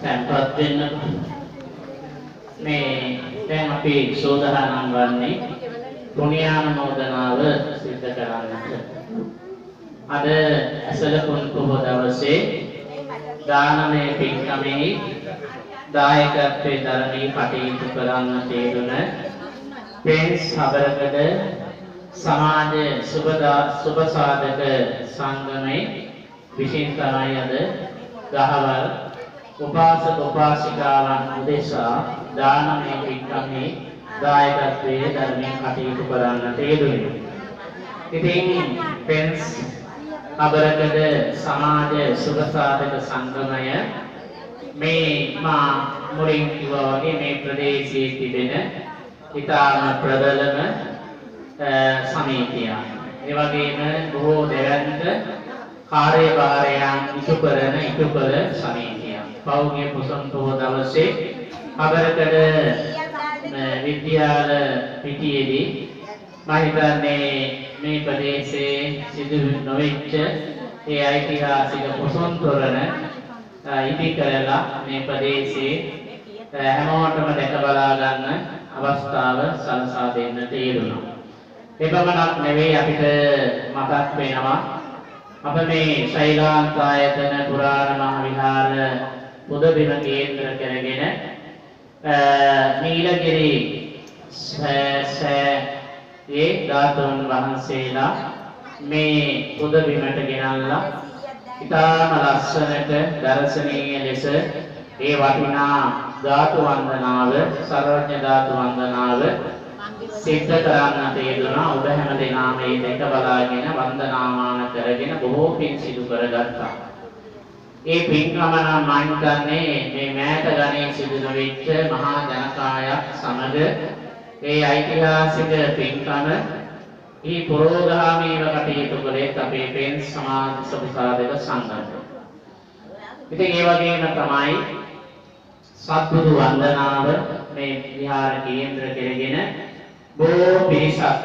tempat වෙන්න මේ දැන් අපි සෝදානම් වන්නේ පුණ්‍යානුමෝදනාව සිද්ධ කරන්නට. අද ඇසලකුන් පොහොය දවසේ දානමය පින්කමෙහි දායකත්වයේ දරණී කටයුතු කරන්න තේරුණ පෙන්ස් හබරකඩ සමාජ සුබ සාධක සංගමයේ විශේෂ තමයි අද දහවල් උපාසක උපාසිකාවන් උදෙසා දානමය පින්කමේ දායකත්වයේ ධර්මයෙන් කටයුතු කරන්නට යෙදුණේ. ඉතින් පෙන්ස් අබරකඩ සමාජ සුබ සාධක සංගමය මේ මා මුලින් කිව්වා වගේ මේ ප්‍රදේශයේ තිබෙන ඉතාම ප්‍රබලම සමිතියක්. ඒ වගේම බොහෝ දෙවන්ත කාර්යභාරයන් ඉටු කළ සමිතියක්. පෞද්ගලික පොසොන් පොහොය දවසේ අබරකඩ විද්‍යාල පිටියේදී මම හිතන්නේ මේ ප්‍රදේශයේ සිදු නොවෙච්ච ඒ ඓතිහාසික පොසොන් තොරණ ඉදි කරලා මේ ප්‍රදේශයේ හැමෝටම දැක බලා ගන්න අවස්ථාව සලසා දෙන්නට යෙදුණා. ඒ පමණක් නෙවෙයි අපිට මතක් වෙනවා අප මේ ශෛලාන්තායතන පුරාණ මහ විහාර පුදබිම කේන්ද්‍ර කරගෙන නීලගිරි ඒ ධාතුන් වහන්සේලා මේ පුදබිමට ගෙනල්ලා ඉතාම ලස්සනට දර්ශනීය ලෙස ඒ වටිනා ධාතු වන්දනාව සර්වඥ ධාතු වන්දනාව සිද්ධ කරන්නට යෙදුණා. ඔබ හැම දෙනාම මේ දෙක බලාගෙන වන්දනාමාන කරගෙන බොහෝ පින් සිදු කරගත්තා. ඒ පින්කම නම් මම හිතන්නේ මේ මෑත ගණේ සිදු වෙච්ච මහා ජනකායක් සමග ඒ ඓතිහාසික පින්කම ඊ පුරෝගාමීව කටයුතු කළේ අපේ පෙන්ස් සමාජ සුබසාධක සංගමය. ඉතින් ඒ වගේම තමයි සත්බුදු වන්දනාව මේ විහාර කේන්ද්‍ර කරගෙන බොහෝ පිරිසකට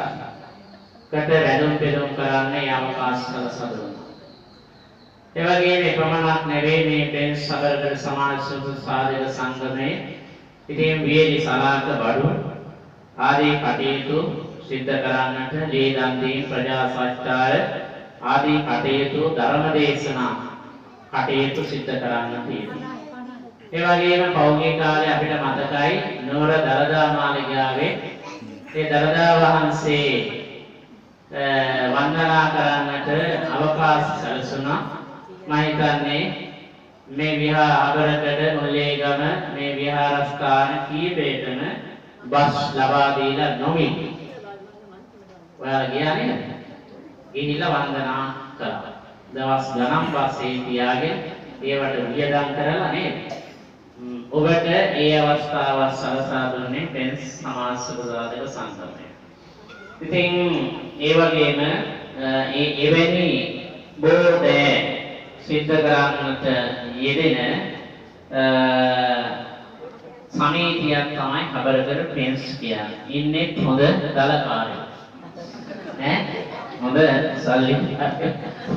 වැඩම පෙරම් කරන්න අවකාශ සලසා දුන්නා. ඒ වගේම ප්‍රමාණක් නෙවෙයි මේ පෙන්ස් සබරකඩ සමාජ සුබසාධක සංගමයේ ඉතින් වියලි සලාක බඩු ආදී කටයුතු සිද්ධ කරන්නට ලේ දන් දීම් ප්‍රජා සත්කාර ආදී කටයුතු ධර්ම දේශනා කටයුතු සිද්ධ කරන්නට තියෙනවා. ඒ වගේම පෞද්ගලික කාලේ අපිට මතකයි නුවර දළදා මාලිගාවේ ඒ දළදා වහන්සේ වන්දනා කරන්නට අවකාශ සැලසුණා. මම හිතන්නේ මේ විහාර අගරකඩ මුල්ලේගම මේ විහාරස්ථාන කීපයකම බස් ලබා දීලා නොමින් ඔයාලා ගියා නේද? ගිහිල්ලා වන්දනා කළා. දවස් ගණන් පස්සේ තියාගෙන ඒවට වියදම් කරලා නේද? ඔබට ඒ අවස්ථාව සලසා දුන්නේ පෙන්ස් සමාජ සුබසාධක සංගමය. ඉතින් ඒ වගේම එවැනි බෝධේ සිද්ධ කරන්නට යෙදෙන සමිතියක් තමයි හබරකඩ පෙන්ස් කියන්නේ. ඉන්නේ හොඳ දලකාරයෝ. හොඳ සල්ලි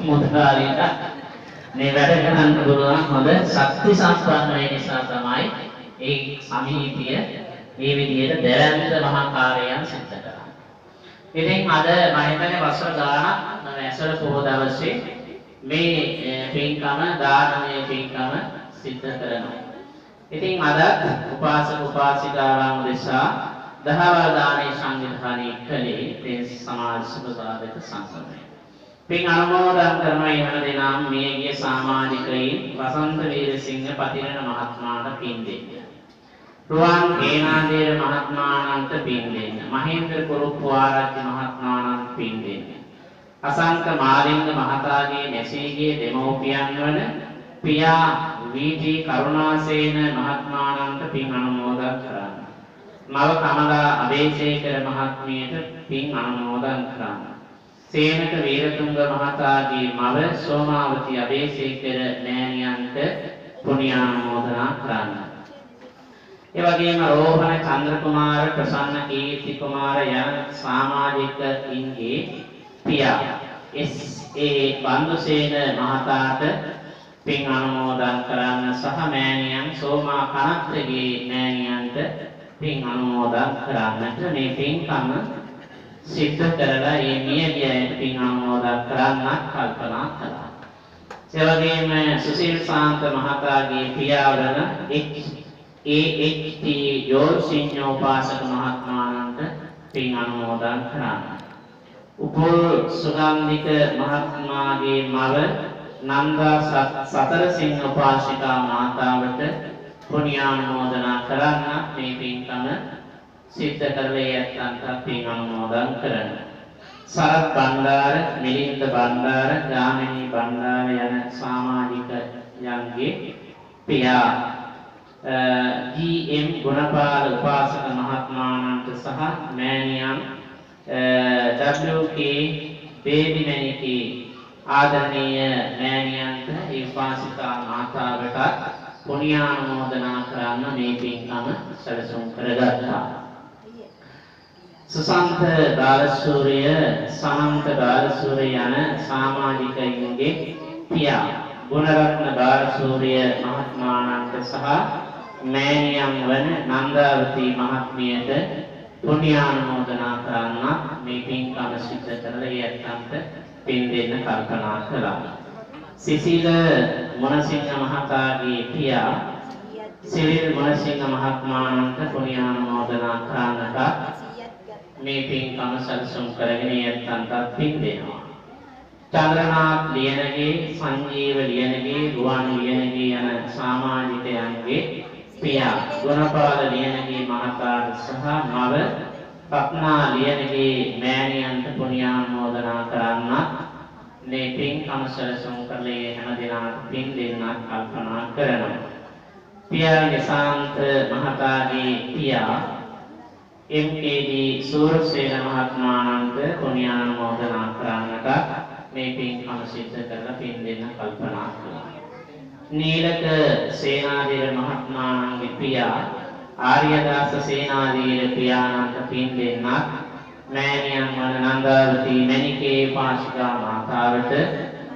මුදලාලිට මේ වැඩ කරන්න පුළුවන් හොඳ ශක්ති සම්පන්න වෙන නිසා තමයි ඒ සමිතිය මේ විදිහට දැරැන්ත මහා කාර්යයන් සිද්ධ කරන්නේ. ඉතින් අද මම හිතන්නේ වසර ගාණක් ඇසළ පොහොය දවසේ මේ පින්කම දානමය පින්කම සිද්ධ කරනවා. ඉතින් අද උපාසක උපාසිකාවන් උදෙසා දහවල් දානේ සංවිධානය කළේ පෙන්ස් සමාජ සුබසාධක සංගමය. පින් අනුමෝදන් කරනවා යන දෙනාම මියගිය සමාජිකයින් වසන්ත වීරසිංහ පතිරණ මහත්මයාට පින් දෙන්න. රුවන් හේනාදේර මහත්මයාණන්ට පින් දෙන්න. මහේන්ද්‍ර කුරුප්පු ආරච්චි මහත්මයාණන්ට පින් දෙන්න. අසංක මාලිංග මහතාගේ නැසීගේ දෙමව්පියන් වන පියා වී.ටී. කරුණාසේන මහත්මයාණන්ට පින් අනුමෝදන් කරන්න. මව කමලා අබේසේකර මහත්මියට පින් අනුමෝදන් කරන්න. සේනක වීරතුංග මහතාගේ මව සෝමාවති අබේසේකර නෑනියන්ට පුණ්‍යානුමෝදනා කරන්න. ඒ වගේම රෝහණ චන්ද්‍රකුමාර ප්‍රසන්න කීර්ති කුමාර යන සමාජිකයින්ගේ පියා එස්.ඒ. බන්දුසේන මහතාට පින් අනුමෝදන් කරන්න සහ මෑණියන් සෝමා කනත්ගේ මෑණියන්ට පින් අනුමෝදන් කරන්නට මේ පින්කම සිද්ධ කරලා මේ මියගිය අයට පින් අනුමෝදන් කරන්නත් කල්පනා කළා. ඒ වගේම සුසිල් සාන්ත මහතාගේ පියාවන ඒ.එච්.ටී. යෝසිඤ්ඤ උපාසක මහත්මයාණන්ට පින් අනුමෝදන් කරන්න. උපුල් සුගන්ධික මහත්මයාගේ මව නන්දා සතරසිංහ උපාසිකා මාතාවට පුණ්‍යානුමෝදනා කරන්න මේ පින්කම සිද්ධ කරලා යත්තන්ට පින් අනුමෝදන් කරන්න. සරත් බණ්ඩාර, මිලින්ද බණ්ඩාර, ගාමිණී බණ්ඩාර යන සමාජිකයන්ගේ පියා ජී.එම්. ගුණපාල උපාසක මහත්මයාණන්ට සහ මෑණියන් W.K. බේබිමණිකේ ආදරණීය මෑණියන්ට ඒ උපාසිකා මාතාවට පුණ්‍යානුමෝදනා කරන්න මේ පින්කම සැලසුම් කරගත්තා. සුසන්ත දාලසූරිය, සමන්ත දාලසූරිය යන සමාජිකයින්ගේ පියා ගුණරත්න දාලසූරිය මහත්මයාණන්ට සහ මෑණියන් වන නන්දාවතී මහත්මියට පුණ්‍යානුමෝදනා කරන්න මේ පින්කම සිද්ධ කරලා යත්තන්ට පින් දෙන්න කල්පනා කළා. සිසිල මොනසිංහ මහතාගේ පියා සිරිල් මොනසිංහ මහත්මයාණන්ට පුණ්‍යානුමෝදනා කරන්නට මේ පින්කම සැලසුම් කරගෙන යත්තන්ට පින් දෙනවා. චන්ද්‍රනාත් ලියනගේ, සංජීව ලියනගේ, රුවන් ලියනගේ යන සමාජිකයන්ගේ පියා ගුණපාල ලියනගේ මහතාට සහ මව රත්නා ලියනගේ මෑණියන්ට පුණ්‍යානුමෝදනා කරන්න මේ පින්කම සැලසුම් කරලා හැම දිනකට පින් දෙන්නත් කල්පනා කරනවා. පියා නිසාන්ත මහතාගේ පියා එම්.කේ.ඩී. සූරසේන මහත්මයාණන්ට පුණ්‍යානුමෝදනා කරන්නට මේ පින්කම සිද්ධ කරලා පින් දෙන්න කල්පනා කළා. නීලක සේනාධීර මහත්මයාණන්ගේ පියා ආර්යදාස සේනාධීර පියාණන්ට පින් දෙන්නත් මෑණියන් වන නන්දාවතී මණිකේ පාසිකා මාතාවට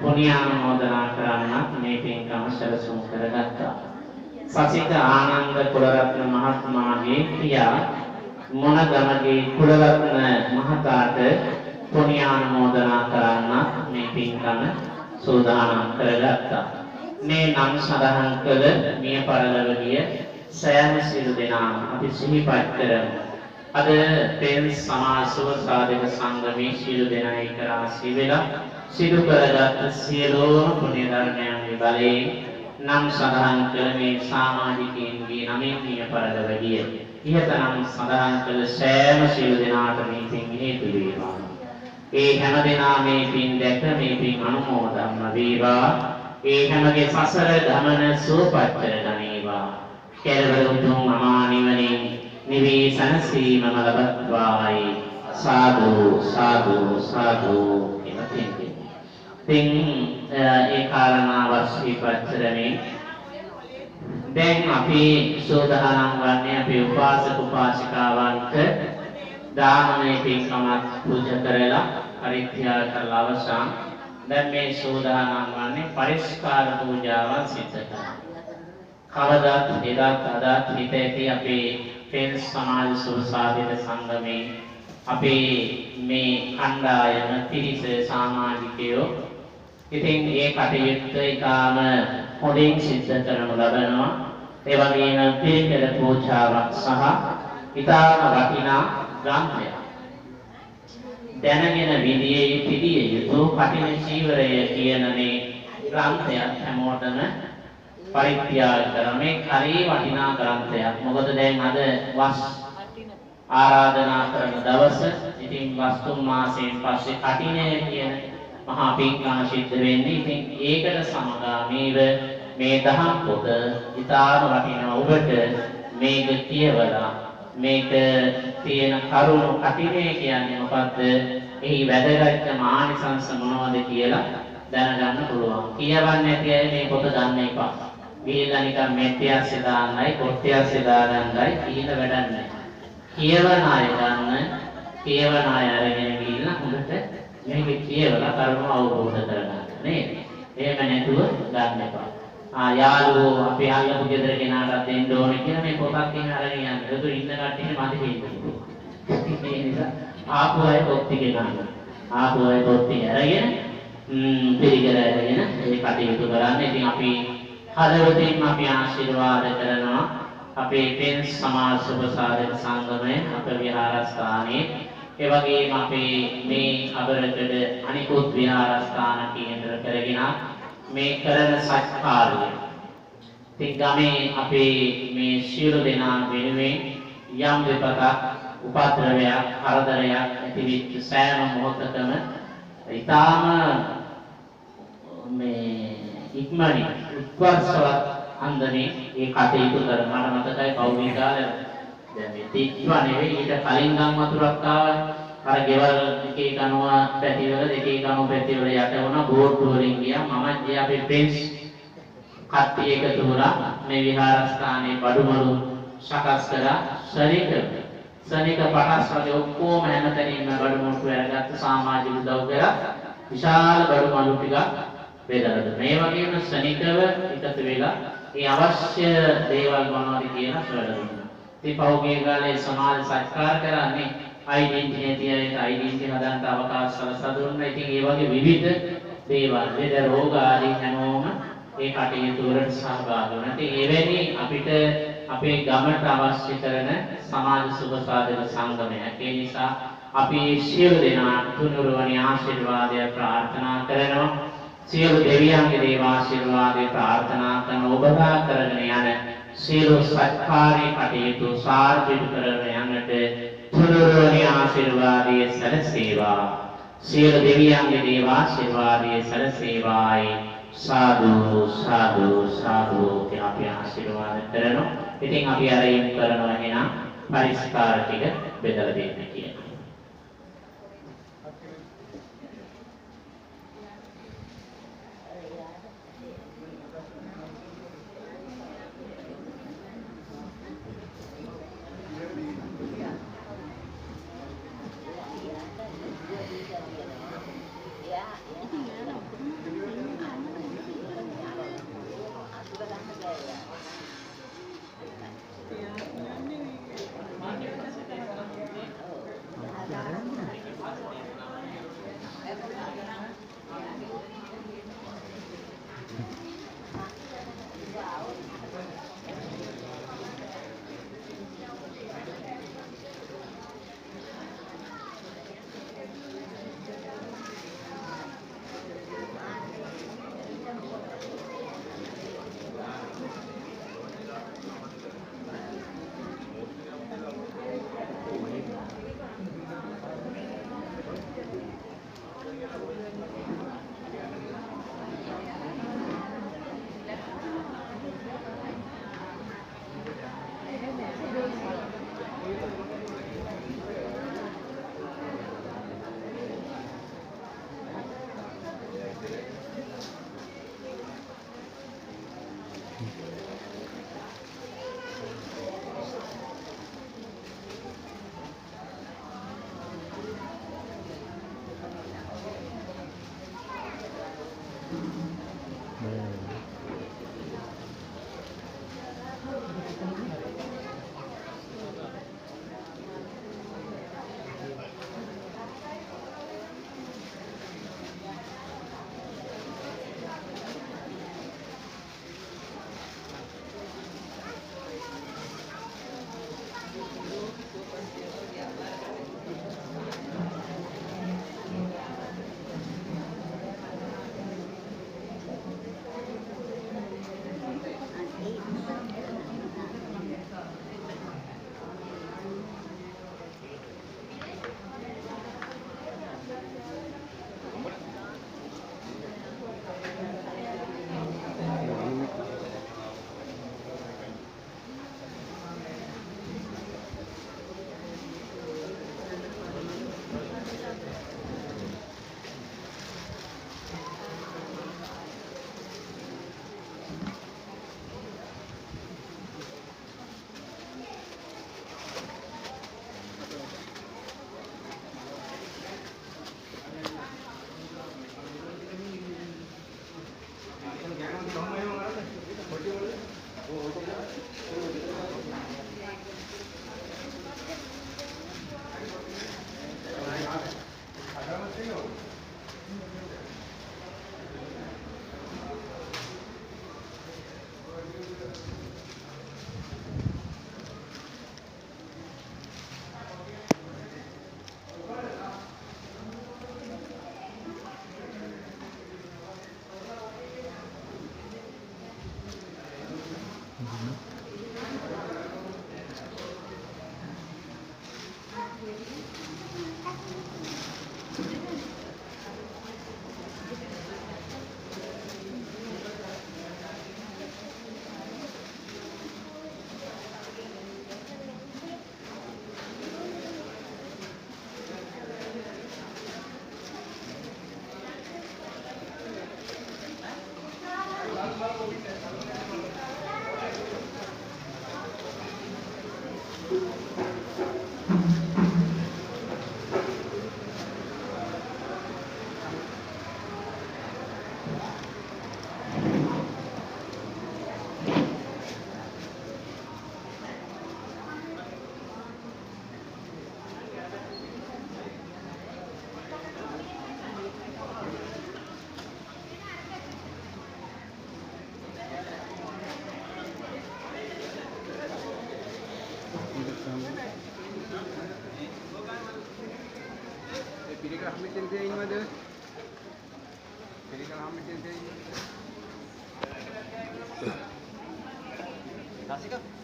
පුණ්‍යානුමෝදනා කරන්නත් මේ පින්කම සැලසුම් කරගත්තා. සසිත ආනන්ද කුලරත්න මහත්මයාගේ පියා මොනගමගේ කුලරත්න මහතාට පුණ්‍යානුමෝදනා කරන්නත් මේ පින්කම සූදානම් කරගත්තා. මේ නම් සඳහන් කළ මිය පරලොවදී සෑම සියලු දෙනාම අපි සිහිපත් කරමු. අද පෙර සමාජ සුව සාධක සංගමේ සියලු දෙනා එක රාශී වෙලා සිදු කරගත් සියලුම පුණ්‍ය ධර්මයන්ගේ බලයෙන් නම් සඳහන් කළ මේ සමාජිකයන්ගේ නමින් මිය පරලොවදී ඉහත නම් සඳහන් කළ සෑම සියලු දෙනාට මේ පින් හේතු වේවා. ඒ හැම දෙනා මේ පින් දැක මේ පින් අනුමෝදන් වේවා. ඒ හැමගේ සසර ගමන සුවපත් කරගනීවා. කෙලවර උතුම් අමා නිවනින් නිවී සනසීම ලබත්වායි. සාදු සාදු සාදු කියලා පින්. පින් ඒ කාරණාව සිහිපත් කරමින් දැන් අපි සෝදානම් වන්නේ අපි උපාසක උපාසිකාවන්ට දානමය පින්කමක් පූජා කරලා පරිත්‍යාග කරලා අවසන්. දැන් මේ සෝදානම් වන්නේ පරිස්කාර පූජාවන් සිදු කරනවා. කවදාත් එදාත් අදාත් හිත ඇති අපේ පෙර සමාජ සුවසාධිත සංගමේ අපේ මේ කණ්ඩායම පිරිස සමාජිකයෝ ඉතින් ඒ කටයුත්ත ඉතාම හොඳින් සිද්ධ කරනු ලබනවා. ඒ වගේම පිළිපෙළ පූජාවක් සහ ඉතාම වටිනා ග්‍රන්ථයක්. දැනගෙන විදියේ පිළිය යුතු කටින චීවරය කියන මේ ග්‍රන්ථයක් හැමෝටම පරිත්‍යාග කරන්නේ හරි වටිනා ග්‍රන්ථයක්. මොකද දැන් අද වස් ආරාධනා කරන දවස ඉතින් වස්තුන් මාසයෙන් පස්සේ කටිනය කියන මහා පින්කම සිද්ධ වෙන්නේ. ඉතින් ඒකට සමගාමීව මේ දහම් පොත ඉතාම වටිනවා. ඔබට මේක කියවලා මේක තියෙන කරුණු කටිනය කියන්නේ මොකද්ද? එහි වැදගත්කම ආනිසංස මොනවද කියලා දැනගන්න පුළුවන්. කියවන්නේ නැති අය මේ පොත ගන්න එපා. ගිහිල්ලා නිකන් මෙට්ටියස්සේ දාන්නයි කොට්ටියස්සේ දාගන්නයි කියන වැඩක් නැහැ. කියවන අය ගන්න, කියවන අය අරගෙන ගිහිල්ලා හොඳට මේක කියවලා කරුණු අවබෝධ කරගන්න නේද? එහෙම නැතුව ගන්න එපා. යාළුවෝ අපි අල්ලපු ගෙදර කෙනාට දෙන්න ඕනේ කියලා මේ පොතක් එහෙම අරගෙන යනවා. ඒක ඉන්න කට්ටිය මදි වෙන්න. ඒ නිසා ආපු අය පොත් ටික ගන්න. ආපු අය පොත් ටික අරගෙන පිළිගල අරගෙන ඒ කටයුතු කරන්න. ඉතින් අපි හදවතින්ම අපි ආශිර්වාද කරනවා අපේ පෙන් සමාජ සුබසාධක සංගමය අප විහාරස්ථානයේ ඒ වගේම අපේ මේ අබරකඩ අනිකුත් විහාරස්ථාන කේන්ද්‍ර කරගෙන මේ කරන සත්කාරය. ඉතින් ගමේ අපේ මේ සියලු දෙනා වෙනුවෙන් යම් විපතක් උපද්‍රවයක් කරදරයක් ඇතිවෙච්ච සෑම මොහොතකම ඊටාම මේ ඉක්මනින් උත්කර්ෂවත් අන්දමේ ඒ කටයුතු කරන මට මතකයි පෞද්ගලික කාලේ දැන් මේ තිත්වා නෙවෙයි ඊට කලින් ගම් වතුරක් ආවා අර ගෙවල් එකේ කනවා පැතිවල දෙකේ කනවා පැතිවල යට වුණා බෝට්ටු වලින් ගියා මම ගියා අපේ ෆ්‍රෙන්ඩ්ස් කට්ටිය එකතු වුණා මේ විහාරස්ථානයේ බඩුමලු සකස් කරලා සනික පටස් වගේ ඔක්කොම හැමතැනින්ම බඩුමුට්ටු අරගත්ත සමාජික උදව් කරලා විශාල බඩුමලු ටිකක් බෙදලා මේ වගේම සනිකව එකතු වෙලා ඒ අවශ්‍ය දේවල් මොනවද කියලා සොයලා දුන්නා. ඉතින් පෞද්ගලික කාලේ සමාජ සත්කාර කරන්නේ ඩෙන්ටිටි නැති අයට ඩෙන්ටිටි හදන්න අවකාශ සලසා දුන්නා. ඉතින් ඒ වගේ විවිධ දේවල් වේද රෝග ආදී හැමෝම ඒ කටයුතු වලට සහභාගී වෙනවා. ඉතින් එවැනි අපිට අපේ ගමට අවශ්‍ය කරන සමාජ සුබසාධක සංගමයක්. ඒ නිසා අපි සියලු දෙනා තුනුරුවනි ආශිර්වාදය ප්‍රාර්ථනා කරනවා. සියලු දෙවියන්ගේ දේව ආශිර්වාදය ප්‍රාර්ථනා කරන ඔබලා කරගෙන යන සියලු සත්කාරී කටයුතු සාර්ථක කරගෙන යන්නට තුනුරුවනි ආශිර්වාදය සැලසේවා. සියලු දෙවියන්ගේ දේව ආශිර්වාදය සැලසේවායි. සාදු සාදු සාදු කියලා අපි ආශිර්වාද කරනවා. ඉතින් අපි අරින් කරනවා එහෙනම් පරිස්කාර ටික බෙදලා දෙන්න කියලා. Pilihkan Hamid Tenzai ini ada. Pilihkan Hamid Tenzai ini. Nasi kah?